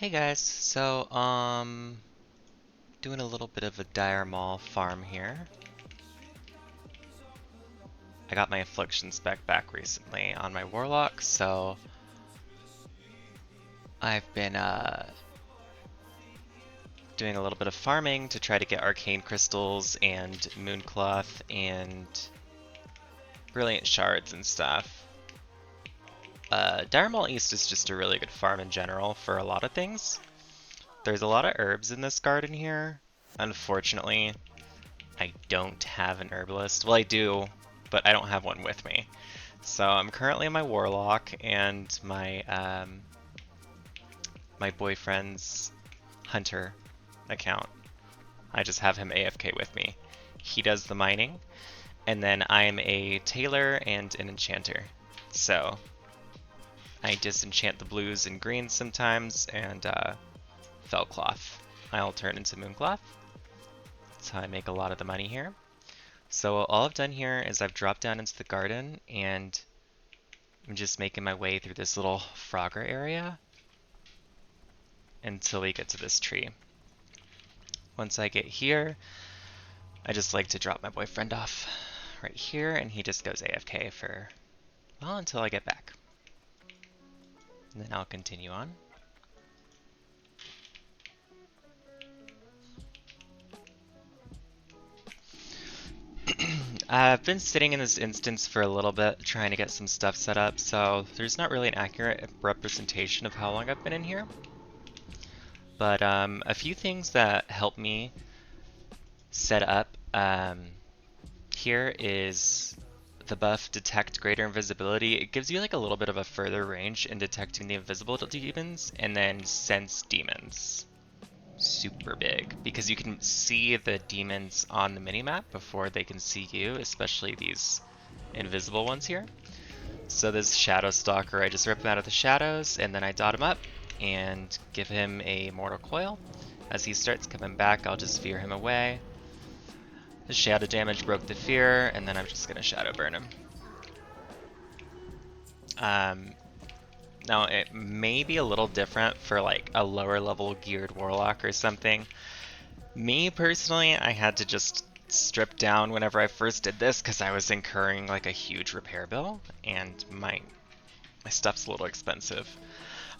Hey guys, doing a little bit of a Dire Maul farm here. I got my Affliction spec back recently on my Warlock, so I've been doing a little bit of farming to try to get Arcane Crystals and Mooncloth and Brilliant Shards and stuff. Dire Maul East is just a really good farm in general for a lot of things. There's a lot of herbs in this garden here. Unfortunately, I don't have an herbalist. Well, I do, but I don't have one with me. So I'm currently in my Warlock and my boyfriend's Hunter account. I just have him AFK with me. He does the mining, and then I'm a tailor and an enchanter. So I disenchant the blues and greens sometimes, and Fellcloth I'll turn into Mooncloth. That's how I make a lot of the money here. So all I've done here is I've dropped down into the garden and I'm just making my way through this little Frogger area until we get to this tree. Once I get here, I just like to drop my boyfriend off right here and he just goes AFK for, well, until I get back. And then I'll continue on. I've been sitting in this instance for a little bit trying to get some stuff set up, so there's not really an accurate representation of how long I've been in here. But a few things that help me set up here is the buff Detect Greater Invisibility. It gives you like a little bit of a further range in detecting the invisible demons, and then Sense Demons. Super big, because you can see the demons on the minimap before they can see you, especially these invisible ones here. So this Shadow Stalker, I just rip him out of the shadows, and then I dot him up and give him a Mortal Coil. As he starts coming back, I'll just fear him away. The shadow damage broke the fear, and then I'm just going to Shadow Burn him. Now, it may be a little different for like a lower level geared Warlock or something. Me personally, I had to just strip down whenever I first did this because I was incurring like a huge repair bill, and my stuff's a little expensive.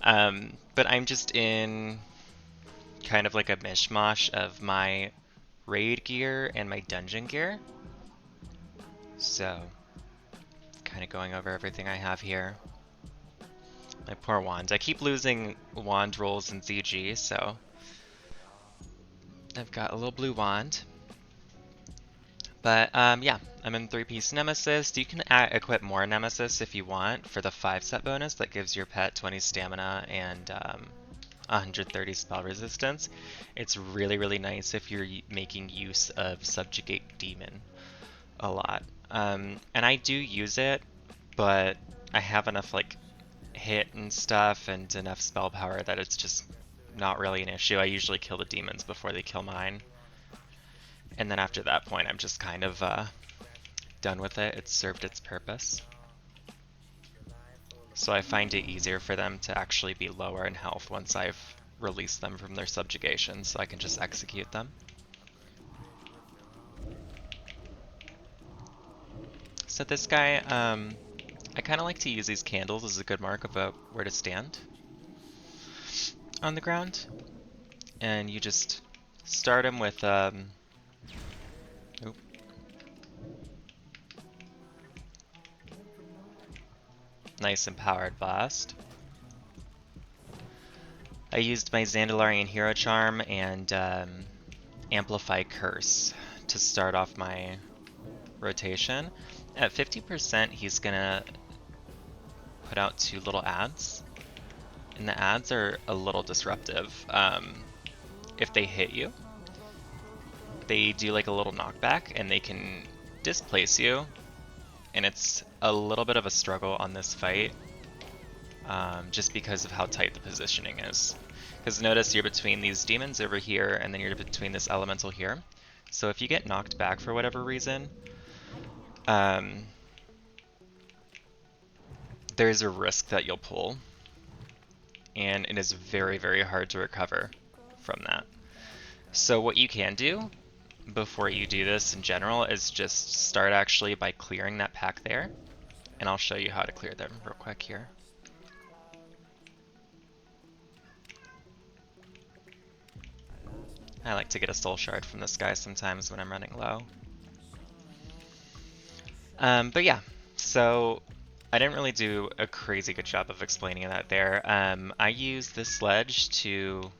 But I'm just in kind of like a mishmash of my raid gear and my dungeon gear. So, kind of going over everything I have here. My poor wand. I keep losing wand rolls in ZG, so I've got a little blue wand. But yeah, I'm in 3-piece Nemesis. You can equip more Nemesis if you want for the 5-set bonus that gives your pet 20 stamina and 130 spell resistance. It's really, really nice if you're making use of Subjugate Demon a lot. And I do use it, but I have enough like hit and stuff and enough spell power that it's just not really an issue. I usually kill the demons before they kill mine. And then after that point, I'm just kind of done with it. It's served its purpose. So I find it easier for them to actually be lower in health once I've released them from their subjugation, so I can just execute them. So this guy, I kind of like to use these candles as a good mark about where to stand on the ground. And you just start him with, nice empowered blast. I used my Zandalarian Hero Charm and Amplify Curse to start off my rotation. At 50%, he's gonna put out 2 little ads, and the ads are a little disruptive. If they hit you, they do like a little knockback, and they can displace you, and it's a little bit of a struggle on this fight, just because of how tight the positioning is. Because notice you're between these demons over here, and then you're between this elemental here. So if you get knocked back for whatever reason, there's a risk that you'll pull. and it is very, very hard to recover from that. So what you can do before you do this in general is just start actually by clearing that pack there, and I'll show you how to clear them real quick here. I like to get a soul shard from this guy sometimes when I'm running low. But yeah, so I didn't really do a crazy good job of explaining that there. I use this sledge to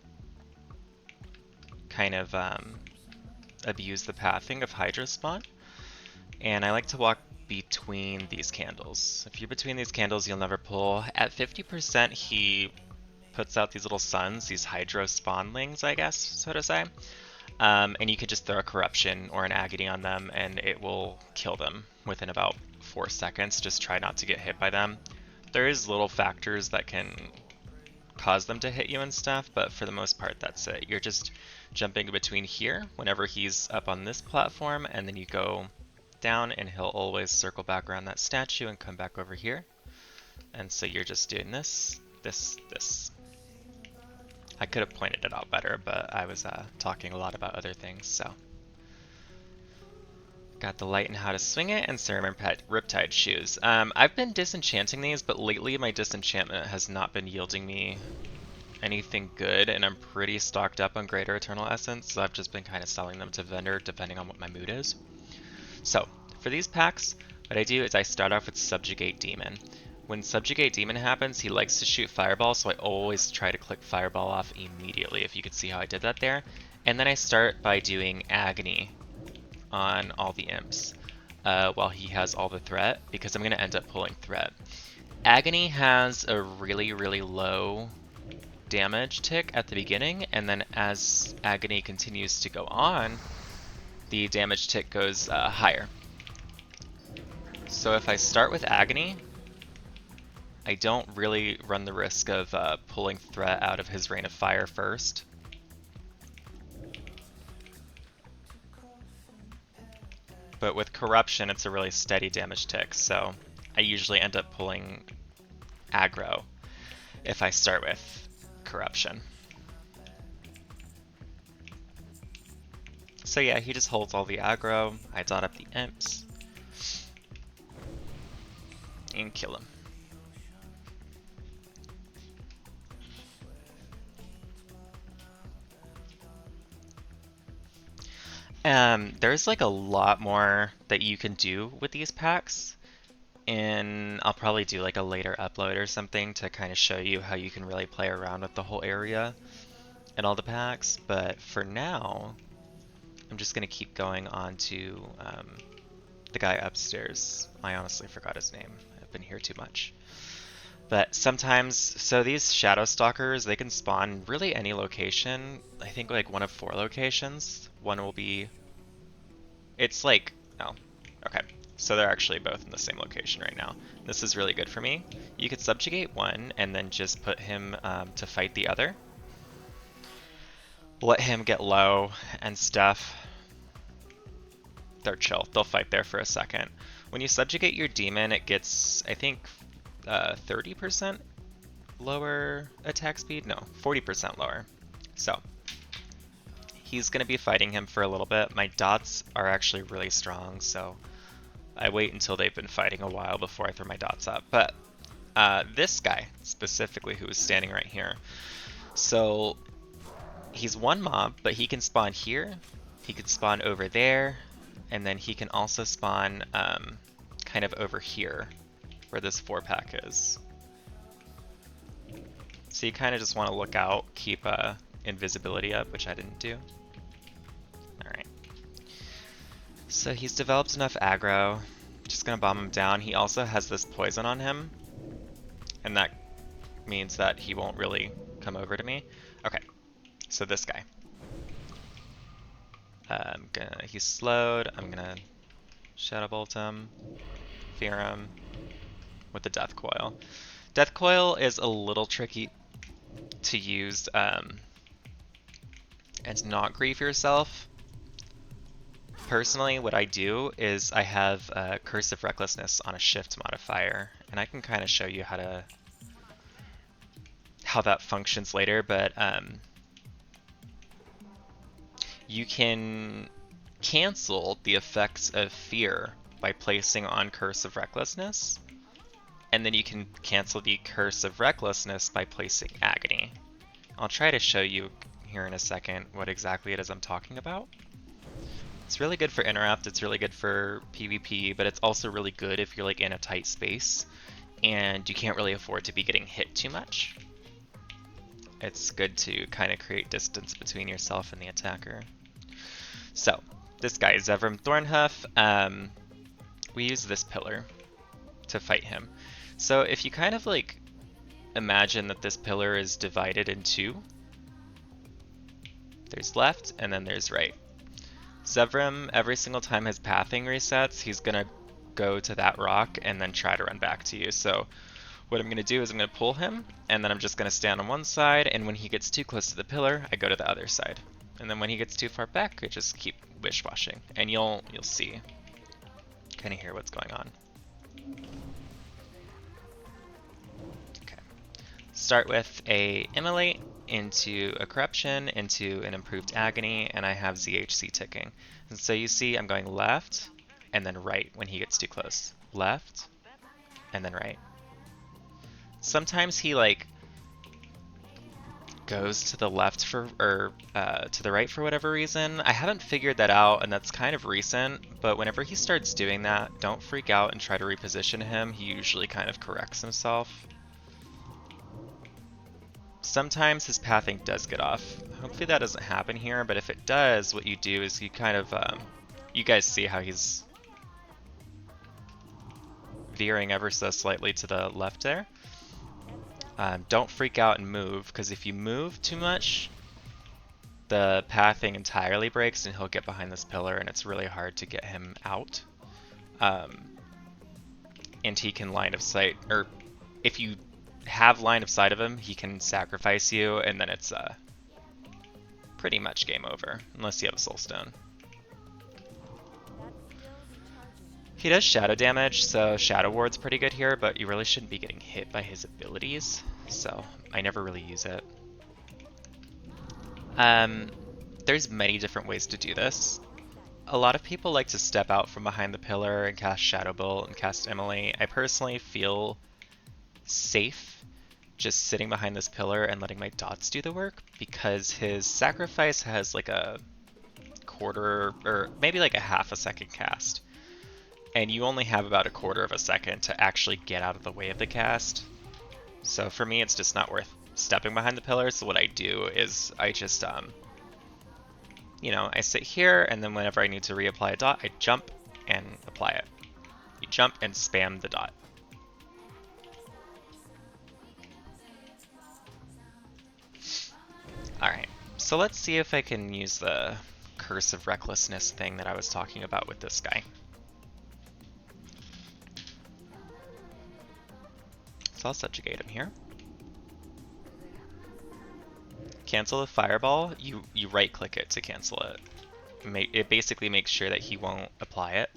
kind of abuse the pathing of Hydra spawn, and I like to walk between these candles. If you're between these candles, you'll never pull. At 50%, he puts out these little suns, these Hydra spawnlings, I guess, so to say. And you can just throw a corruption or an agony on them and it will kill them within about 4 seconds. Just try not to get hit by them. There is little factors that can cause them to hit you and stuff, but for the most part that's it. You're just jumping between here whenever he's up on this platform, and then you go down and he'll always circle back around that statue and come back over here. And so you're just doing this, this, this. I could have pointed it out better, but I was talking a lot about other things, so. Got the light and how to swing it, and Ceremon Riptide shoes. I've been disenchanting these, but lately my disenchantment has not been yielding me anything good, and I'm pretty stocked up on Greater Eternal Essence, so I've just been kind of selling them to vendor depending on what my mood is. So, for these packs, what I do is I start off with Subjugate Demon. When Subjugate Demon happens, he likes to shoot Fireball, so I always try to click Fireball off immediately, if you could see how I did that there. And then I start by doing Agony on all the imps while he has all the threat, because I'm going to end up pulling threat. Agony has a really, really low damage tick at the beginning, and then as Agony continues to go on, the damage tick goes higher. So if I start with Agony, I don't really run the risk of pulling threat out of his Rain of Fire first. But with Corruption, it's a really steady damage tick, so I usually end up pulling aggro if I start with Corruption. So yeah, he just holds all the aggro, I dot up the imps, and kill him. There's like a lot more that you can do with these packs, and I'll probably do like a later upload or something to kind of show you how you can really play around with the whole area and all the packs, but for now, I'm just going to keep going on to the guy upstairs. I honestly forgot his name. I've been here too much. But sometimes, so these Shadow Stalkers, they can spawn really any location. I think like one of 4 locations. One will be, it's like, oh, okay. So they're actually both in the same location right now. This is really good for me. You could subjugate one and then just put him to fight the other. Let him get low and stuff. They're chill. They'll fight there for a second. When you subjugate your demon, it gets, I think, 30% lower attack speed? No, 40% lower. So, he's going to be fighting him for a little bit. My dots are actually really strong, so I wait until they've been fighting a while before I throw my dots up. But this guy, specifically, who is standing right here, so he's one mob, but he can spawn here, he could spawn over there, and then he can also spawn kind of over here, where this 4-pack is. So you kind of just want to look out, keep invisibility up, which I didn't do. Alright. So he's developed enough aggro. Just gonna bomb him down. He also has this poison on him, and that means that he won't really come over to me. Okay, so this guy. He's slowed. I'm gonna Shadow Bolt him, fear him with the Death Coil. Death Coil is a little tricky to use and not grieve yourself. Personally, what I do is I have Curse of Recklessness on a shift modifier, and I can kind of show you how how that functions later, but you can cancel the effects of fear by placing on Curse of Recklessness, and then you can cancel the Curse of Recklessness by placing Agony. I'll try to show you here in a second what exactly it is I'm talking about. It's really good for interrupt, it's really good for PvP, but it's also really good if you're like in a tight space and you can't really afford to be getting hit too much. It's good to kind of create distance between yourself and the attacker. So, this guy, Zevram Thornhoof, we use this pillar to fight him. So if you kind of like imagine that this pillar is divided in two, there's left and then there's right. Zevram, every single time his pathing resets, he's gonna go to that rock and then try to run back to you. So what I'm gonna do is I'm gonna pull him, and then I'm just gonna stand on one side, and when he gets too close to the pillar, I go to the other side. And then when he gets too far back, I just keep wish-washing, and you'll see, kind of hear what's going on. Okay. Start with a Immolate, into a Corruption, into an improved Agony, and I have ZHC ticking. And so you see I'm going left, and then right when he gets too close. Left, and then right. Sometimes he like goes to the left for, or to the right for whatever reason. I haven't figured that out, and that's kind of recent, but whenever he starts doing that, don't freak out and try to reposition him. He usually kind of corrects himself. Sometimes his pathing does get off. Hopefully that doesn't happen here, but if it does, what you do is you kind of, you guys see how he's veering ever so slightly to the left there. Don't freak out and move, because if you move too much, the pathing entirely breaks and he'll get behind this pillar and it's really hard to get him out. And he can line of sight, or if you have line of sight of him, he can sacrifice you, and then it's pretty much game over, unless you have a soul stone. He does shadow damage, so Shadow Ward's pretty good here, but you really shouldn't be getting hit by his abilities, so I never really use it. There's many different ways to do this. A lot of people like to step out from behind the pillar and cast Shadow Bolt and cast Immolate. I personally feel safe just sitting behind this pillar and letting my dots do the work, because his sacrifice has like a quarter, or maybe like a half a second cast. And you only have about a quarter of a second to actually get out of the way of the cast. So for me, it's just not worth stepping behind the pillar. So what I do is I just, you know, I sit here, and then whenever I need to reapply a dot, I jump and apply it. You jump and spam the dot. Alright, so let's see if I can use the Curse of Recklessness thing that I was talking about with this guy. So I'll subjugate him here. Cancel the fireball, you right click it to cancel it. It basically makes sure that he won't apply it,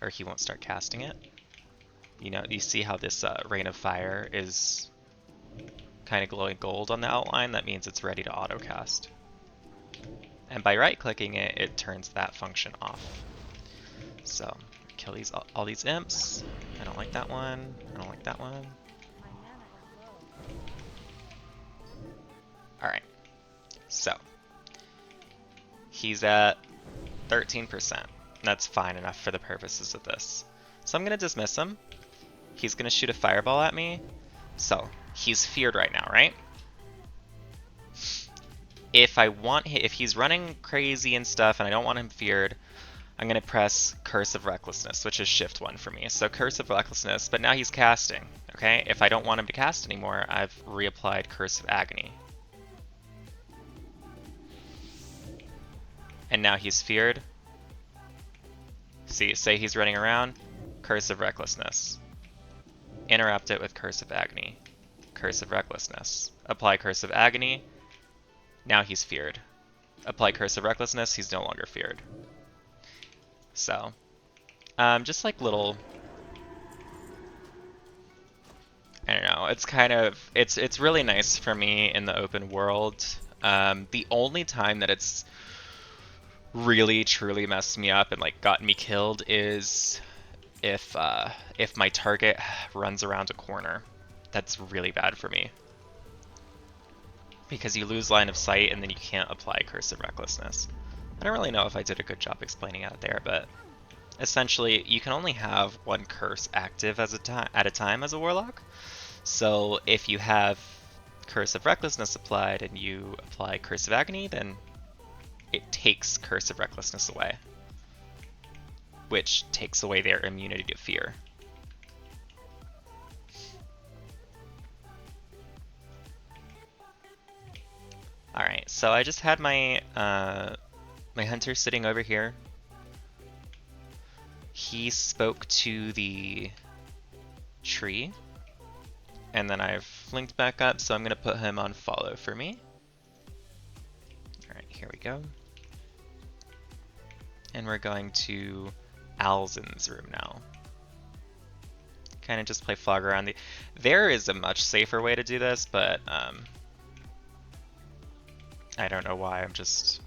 or he won't start casting it. You know, you see how this Rain of Fire is kind of glowing gold on the outline? That means it's ready to auto cast. And by right clicking it, it turns that function off. So kill these all these imps. I don't like that one. I don't like that one. Alright, so he's at 13%. That's fine enough for the purposes of this. So I'm going to dismiss him. He's going to shoot a fireball at me. So he's feared right now, right? If he's running crazy and stuff and I don't want him feared, I'm going to press Curse of Recklessness, which is shift 1 for me. So Curse of Recklessness, but now he's casting, okay? If I don't want him to cast anymore, I've reapplied Curse of Agony. And now he's feared. See, say he's running around, Curse of Recklessness. Interrupt it with Curse of Agony. Curse of Recklessness. Apply Curse of Agony. Now he's feared. Apply Curse of Recklessness, he's no longer feared. So, just like little... I don't know. It's kind of it's really nice for me in the open world. The only time that it's really truly messed me up and like gotten me killed is if my target runs around a corner. That's really bad for me because you lose line of sight and then you can't apply Curse of Recklessness. I don't really know if I did a good job explaining it there, but essentially you can only have one curse active at a time as a warlock. So if you have Curse of Recklessness applied and you apply Curse of Agony, then it takes Curse of Recklessness away, which takes away their immunity to fear. Alright, so I just had my my hunter sitting over here. He spoke to the tree, and then I've linked back up, so I'm going to put him on follow for me. Alright, here we go. And we're going to Alzin's room now. Kind of just play fog around. There is a much safer way to do this, but I don't know why I'm just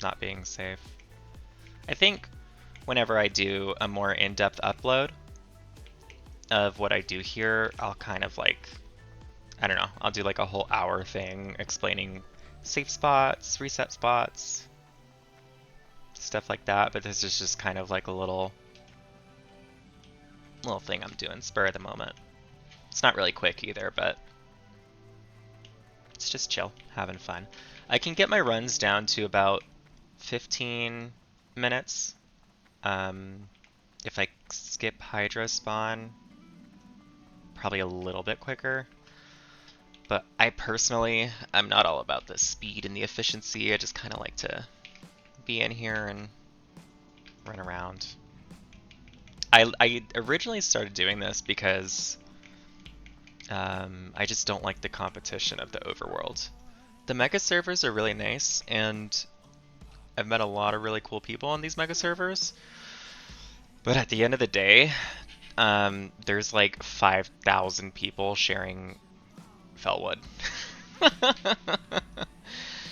not being safe. I think whenever I do a more in-depth upload of what I do here, I'll kind of like, I don't know, I'll do like a whole hour thing explaining safe spots, reset spots, stuff like that, but this is just kind of like a little thing I'm doing spur of the moment. It's not really quick either, but it's just chill, having fun. I can get my runs down to about 15 minutes. If I skip Hydro spawn, probably a little bit quicker. But I personally, I'm not all about the speed and the efficiency. I just kind of like to be in here and run around. I originally started doing this because I just don't like the competition of the overworld. The mega servers are really nice, and I've met a lot of really cool people on these mega servers. But at the end of the day, there's like 5,000 people sharing Felwood.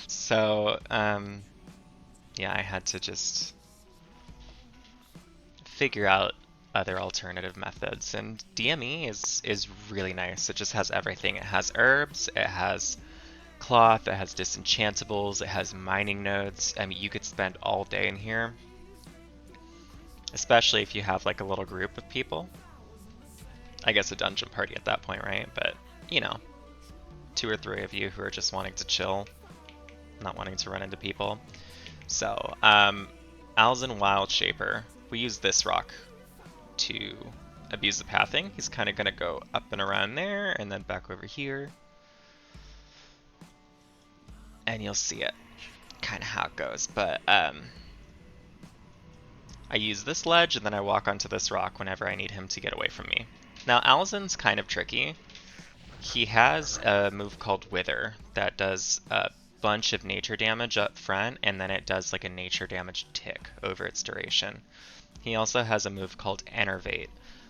So, yeah, I had to just figure out other alternative methods, and DME is really nice. It just has everything. It has herbs, it has cloth, it has disenchantables, it has mining nodes. I mean, you could spend all day in here, especially if you have like a little group of people. I guess a dungeon party at that point, right? But, you know, 2 or 3 of you who are just wanting to chill, not wanting to run into people. So, Alzin Wild Shaper. We use this rock to abuse the pathing. He's kind of going to go up and around there and then back over here. And you'll see it, kind of how it goes. But I use this ledge and then I walk onto this rock whenever I need him to get away from me. Now Alzin's kind of tricky. He has a move called Wither that does a bunch of nature damage up front, and then it does like a nature damage tick over its duration. He also has a move called Enervate,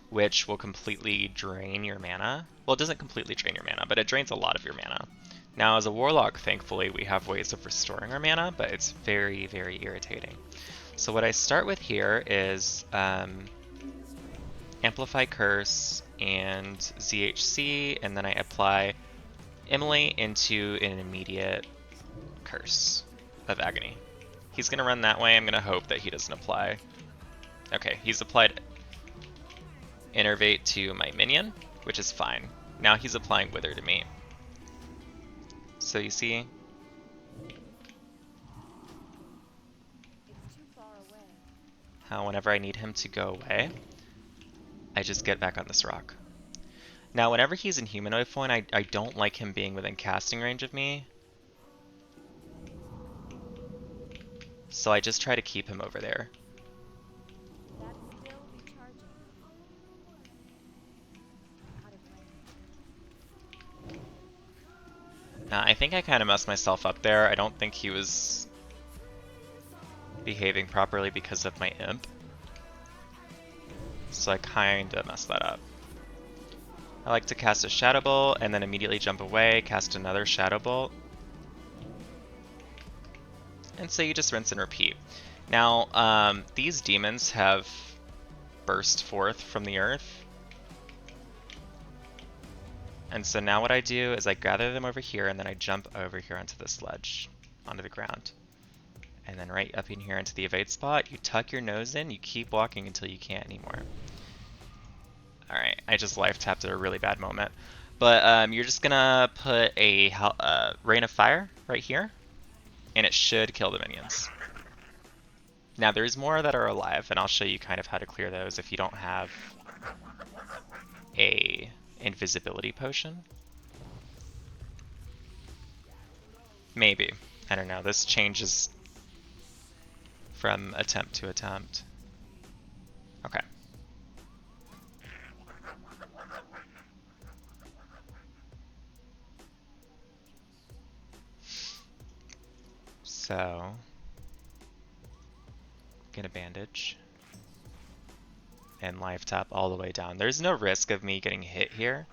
which will completely drain your mana. Well, it doesn't completely drain your mana, but it drains a lot of your mana. Now, as a warlock, thankfully, we have ways of restoring our mana, but it's very, very irritating. So what I start with here is Amplify Curse and ZHC, and then I apply Immolate into an immediate Curse of Agony. He's going to run that way. I'm going to hope that he doesn't apply. Okay, he's applied Innervate to my minion, which is fine. Now he's applying Wither to me. So you see, how whenever I need him to go away, I just get back on this rock. Now whenever he's in humanoid form, I don't like him being within casting range of me. So I just try to keep him over there. I think I kind of messed myself up there. I don't think he was behaving properly because of my imp. So I kind of messed that up. I like to cast a Shadow Bolt and then immediately jump away, cast another Shadow Bolt. And so you just rinse and repeat. Now, these demons have burst forth from the earth. And so now what I do is I gather them over here and then I jump over here onto this ledge, onto the ground. And then right up in here into the evade spot, you tuck your nose in, you keep walking until you can't anymore. Alright, I just life tapped at a really bad moment. But you're just gonna put a Rain of Fire right here, and it should kill the minions. Now there's more that are alive, and I'll show you kind of how to clear those if you don't have a invisibility potion. Maybe. I don't know. This changes from attempt to attempt. Okay. So, get a bandage. And life tap all the way down. There's no risk of me getting hit here.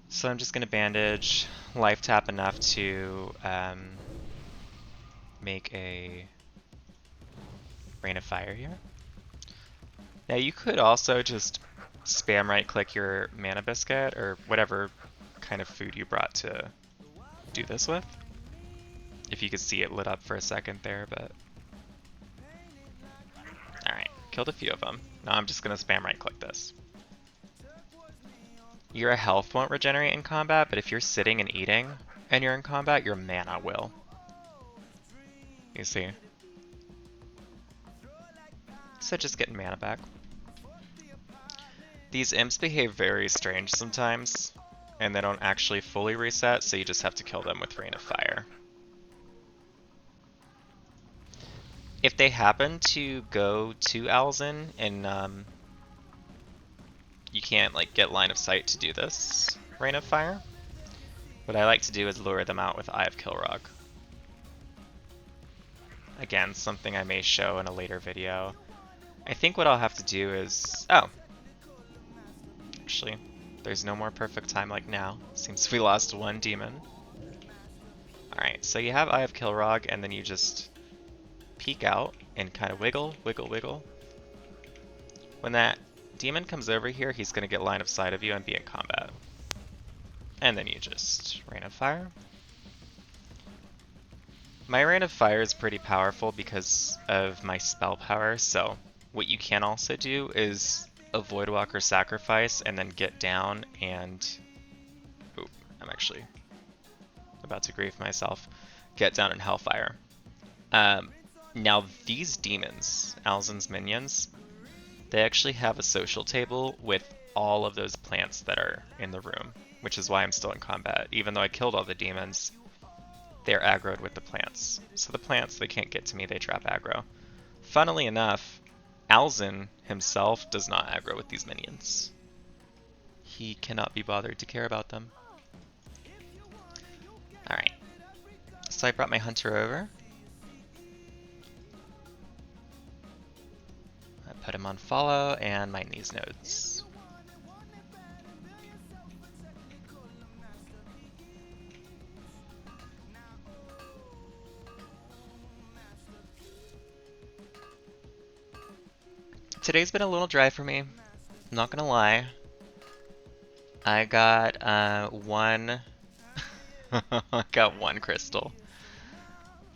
So I'm just going to bandage, life tap enough to make a Rain of Fire here. Now you could also just spam right click your mana biscuit or whatever kind of food you brought to do this with. If you could see it lit up for a second there, but... Alright, killed a few of them. Now I'm just going to spam right click this. Your health won't regenerate in combat, but if you're sitting and eating and you're in combat, your mana will. You see? So just getting mana back. These imps behave very strange sometimes, and they don't actually fully reset, so you just have to kill them with Rain of Fire. If they happen to go to Alzin and you can't like get line of sight to do this Rain of Fire, what I like to do is lure them out with Eye of Kilrog. Again, something I may show in a later video. I think what I'll have to do is... Oh! Actually, there's no more perfect time like now. Seems we lost one demon. Alright, so you have Eye of Kilrog, and then you just peek out and kind of wiggle, wiggle, wiggle. When that demon comes over here, he's going to get line of sight of you and be in combat. And then you just Rain of Fire. My Rain of Fire is pretty powerful because of my spell power, so what you can also do is avoid Walker Sacrifice and then get down and... Ooh, I'm actually about to grief myself. Get down in Hellfire. Now these demons, Alzin's minions, they actually have a social table with all of those plants that are in the room, which is why I'm still in combat. Even though I killed all the demons, they're aggroed with the plants. So the plants, they can't get to me, they trap aggro. Funnily enough, Alzin himself does not aggro with these minions. He cannot be bothered to care about them. Alright. So I brought my hunter over. I put him on follow and mine these nodes. Today's been a little dry for me, I'm not gonna lie. I got one I got one crystal.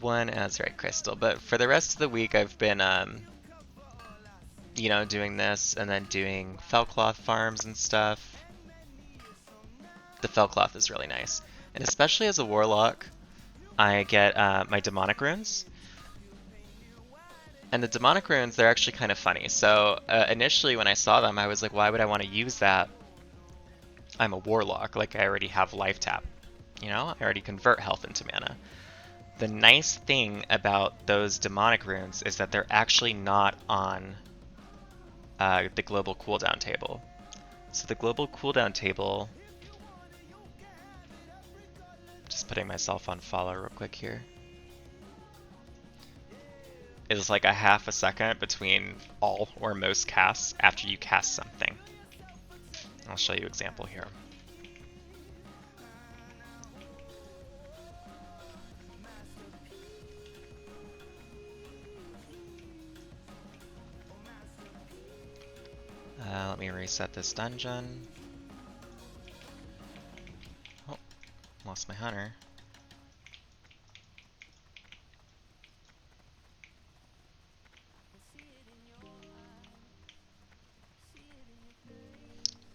One Azurite crystal, but for the rest of the week I've been you know, doing this and then doing Felcloth farms and stuff. The Felcloth is really nice. And especially as a warlock, I get my demonic runes. And the demonic runes, they're actually kind of funny. So initially when I saw them, I was like, why would I want to use that? I'm a warlock, like I already have life tap. You know, I already convert health into mana. The nice thing about those demonic runes is that they're actually not on the global cooldown table. So the global cooldown table, just putting myself on follow real quick here, is like a half a second between all or most casts after you cast something. I'll show you example here. Let me reset this dungeon. Oh, lost my hunter.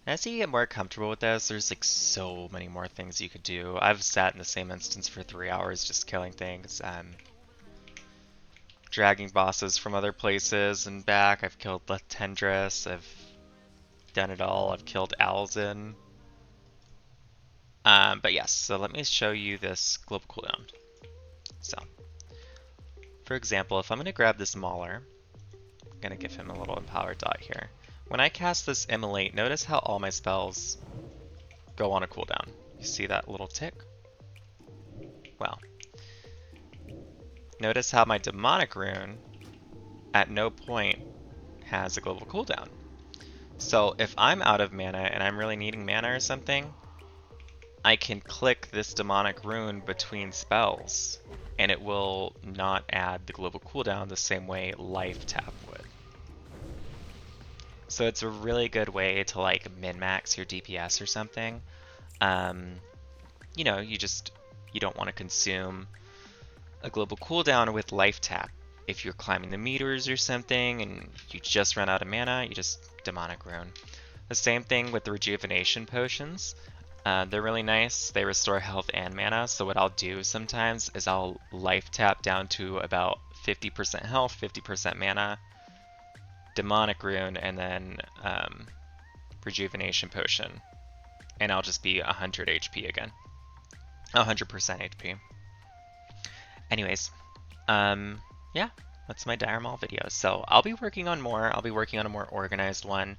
As you get more comfortable with this, there's like so many more things you could do. I've sat in the same instance for 3 hours just killing things, dragging bosses from other places and back. I've killed Tendrils, I've done it all. I've killed Alzin. But yes, so let me show you this global cooldown. So, for example, if I'm going to grab this Mauler, I'm going to give him a little empower dot here. When I cast this Immolate, notice how all my spells go on a cooldown. You see that little tick? Well, notice how my Demonic Rune at no point has a global cooldown. So if I'm out of mana and I'm really needing mana or something, I can click this Demonic Rune between spells, and it will not add the global cooldown the same way Life Tap would. So it's a really good way to like min-max your DPS or something. You know, you don't want to consume a global cooldown with Life Tap. If you're climbing the meters or something and you just run out of mana, you just Demonic Rune. The same thing with the rejuvenation potions. They're really nice. They restore health and mana. So what I'll do sometimes is I'll Life Tap down to about 50% health, 50% mana, Demonic Rune, and then rejuvenation potion. And I'll just be 100 HP again. 100% HP. Anyways, yeah, that's my Dire Maul video. So I'll be working on more. I'll be working on a more organized one.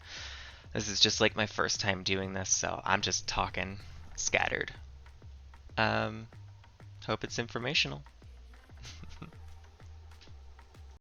This is just like my first time doing this, so I'm just talking scattered. Hope it's informational.